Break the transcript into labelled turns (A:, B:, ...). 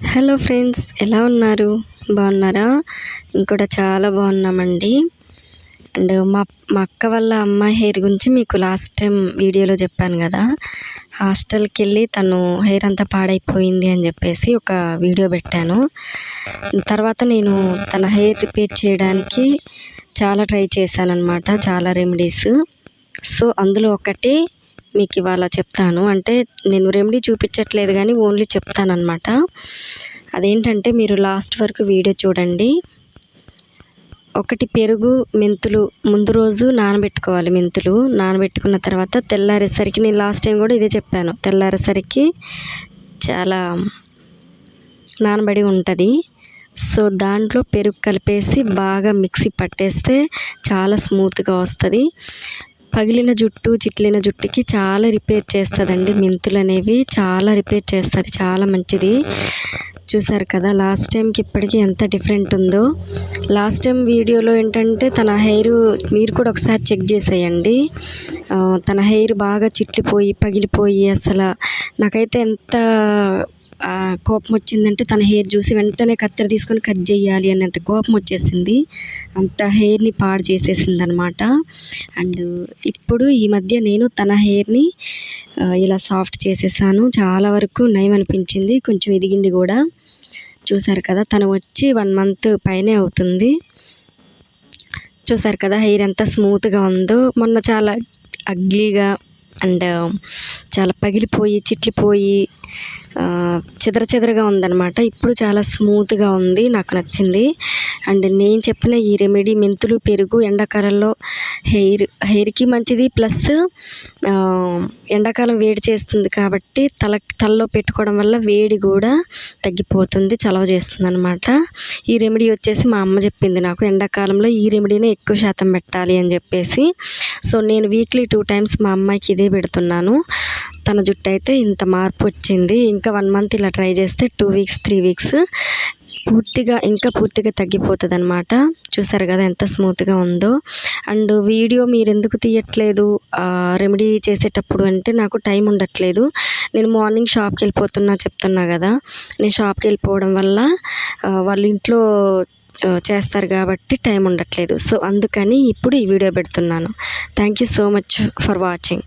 A: Hello friends, ఎలా ఉన్నారు? బాగున్నారా? ఇంకూడా చాలా బాగున్నామండి. అండ్ మా మా అక్క వాళ్ళ అమ్మాయి హెయిర్ గురించి మీకు లాస్ట్ టైం వీడియోలో చెప్పాను కదా. హాస్టల్కి వెళ్ళి తను హెయిర్ అంతా పాడైపోయింది అని చెప్పేసి ఒక వీడియో పెట్టాను. తర్వాత నేను తన హెయిర్ రిపేర్ చేయడానికి చాలా ట్రై చేశాను అనమాట, చాలా రెమెడీస్. సో అందులో ఒకటి మీకు ఇవాళ చెప్తాను. అంటే నేను రెమెడీ చూపించట్లేదు కానీ ఓన్లీ చెప్తానన్నమాట. అదేంటంటే మీరు లాస్ట్ వరకు వీడియో చూడండి. ఒకటి, పెరుగు, మెంతులు ముందు రోజు నానబెట్టుకోవాలి. మెంతులు నానబెట్టుకున్న తర్వాత తెల్లారేసరికి, నేను లాస్ట్ టైం కూడా ఇదే చెప్పాను, తెల్లారేసరికి చాలా నానబడి ఉంటుంది. సో దాంట్లో పెరుగు కలిపేసి బాగా మిక్సీ పట్టేస్తే చాలా స్మూత్గా వస్తుంది. పగిలిన జుట్టు, చిట్లిన జుట్టుకి చాలా రిపేర్ చేస్తుందండి. మెంతులు అనేవి చాలా రిపేర్ చేస్తుంది, చాలా మంచిది. చూసారు కదా లాస్ట్ టైంకి ఇప్పటికీ ఎంత డిఫరెంట్ ఉందో. లాస్ట్ టైం వీడియోలో ఏంటంటే తన హెయిర్ మీరు కూడా ఒకసారి చెక్ చేసేయండి. తన హెయిర్ బాగా చిట్లిపోయి పగిలిపోయి అసలు నాకైతే ఎంత కోపం వచ్చిందంటే తన హెయిర్ చూసి వెంటనే కత్తెర తీసుకొని కట్ చేయాలి అనేంత కోపం వచ్చేసింది. అంత హెయిర్ని పాడు చేసేసింది అనమాట. అండ్ ఇప్పుడు ఈ మధ్య నేను తన హెయిర్ని ఇలా సాఫ్ట్ చేసేసాను. చాలా వరకు నయం అనిపించింది, కొంచెం ఎదిగింది కూడా. చూసారు కదా, తను వచ్చి 1 మంత్ పైనే అవుతుంది. చూసారు కదా హెయిర్ ఎంత స్మూత్గా ఉందో. మొన్న చాలా అగ్లీగా అండ్ చాలా పగిలిపోయి చిట్లిపోయి చెదరగా ఉందన్నమాట. ఇప్పుడు చాలా స్మూత్గా ఉంది, నాకు నచ్చింది. అండ్ నేను చెప్పిన ఈ రెమెడీ మెంతులు, పెరుగు ఎండాకాలంలో హెయిర్కి మంచిది. ప్లస్ ఎండాకాలం వేడి చేస్తుంది కాబట్టి తలలో పెట్టుకోవడం వల్ల వేడి కూడా తగ్గిపోతుంది, చలవ చేస్తుంది అనమాట. ఈ రెమెడీ వచ్చేసి మా అమ్మ చెప్పింది నాకు, ఎండాకాలంలో ఈ రెమెడీనే ఎక్కువ శాతం పెట్టాలి అని చెప్పేసి. సో నేను వీక్లీ 2 times మా అమ్మాయికి ఇదే పెడుతున్నాను. తన జుట్టు అయితే ఇంత మార్పు వచ్చింది. ఇంకా 1 month ఇలా ట్రై చేస్తే 2 weeks 3 weeks పూర్తిగా తగ్గిపోతుంది అనమాట. చూసారు కదా ఎంత స్మూత్గా ఉందో. అండ్ వీడియో మీరు ఎందుకు తీయట్లేదు రెమెడీ చేసేటప్పుడు అంటే, నాకు టైం ఉండట్లేదు. నేను మార్నింగ్ షాప్కి వెళ్ళిపోతున్నా చెప్తున్నా కదా. నేను షాప్కి వెళ్ళిపోవడం వల్ల వాళ్ళు ఇంట్లో చేస్తారు కాబట్టి టైం ఉండట్లేదు. సో అందుకని ఇప్పుడు ఈ వీడియో పెడుతున్నాను. Thank you so much for watching.